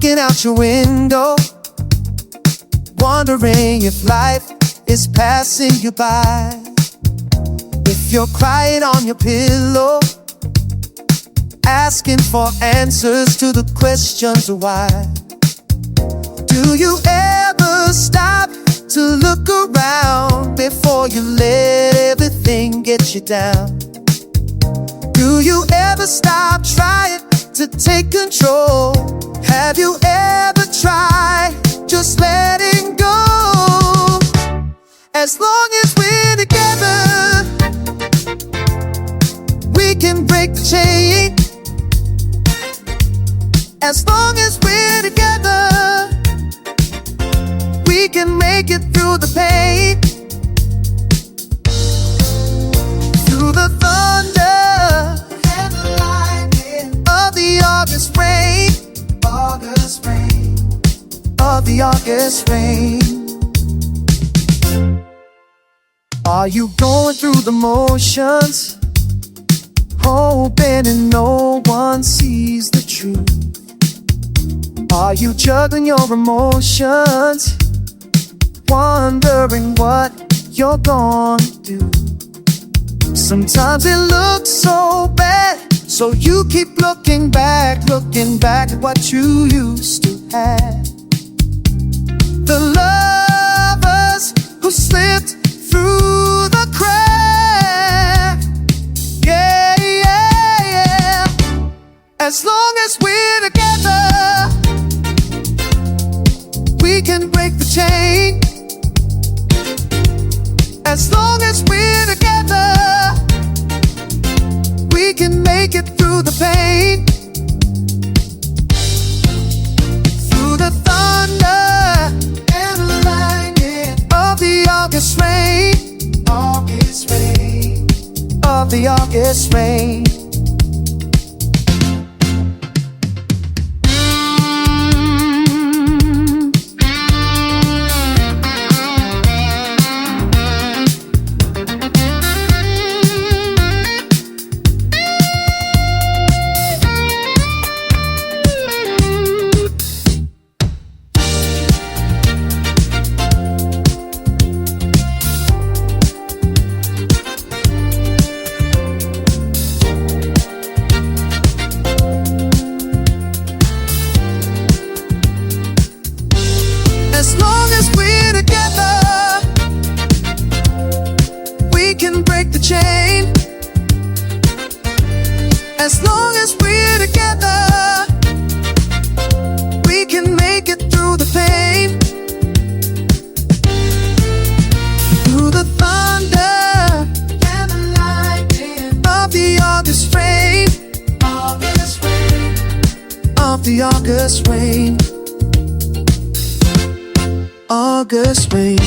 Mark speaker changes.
Speaker 1: looking out your window, wondering if life is passing you by. If you're crying on your pillow, asking for answers to the questions of why. Do you ever stop to look around before you let everything get you down? Do you ever stop trying to take control? Have you ever tried just letting go? As long as we're together, we can break the chain. As long as we're together, we can make it through the pain. Through the thunder and the lightning of the August rain, August rain, of the August rain. Are you going through the motions, hoping and no one sees the truth? Are you juggling your emotions, wondering what you're gonna do? Sometimes it looks so bad, so you keep looking back at what you used to have. The lovers who slipped through the crack. Yeah, yeah, yeah. As long as we're together, we can break the chain. As long as we're together, we can make it through the pain. Through the thunder and the lightning of the August rain, August rain, of the August rain. As long as we're together, we can break the chain. As long as we're together, we can make it through the pain. Through the thunder and the lightning of the August rain, August rain, of the August rain, August rain.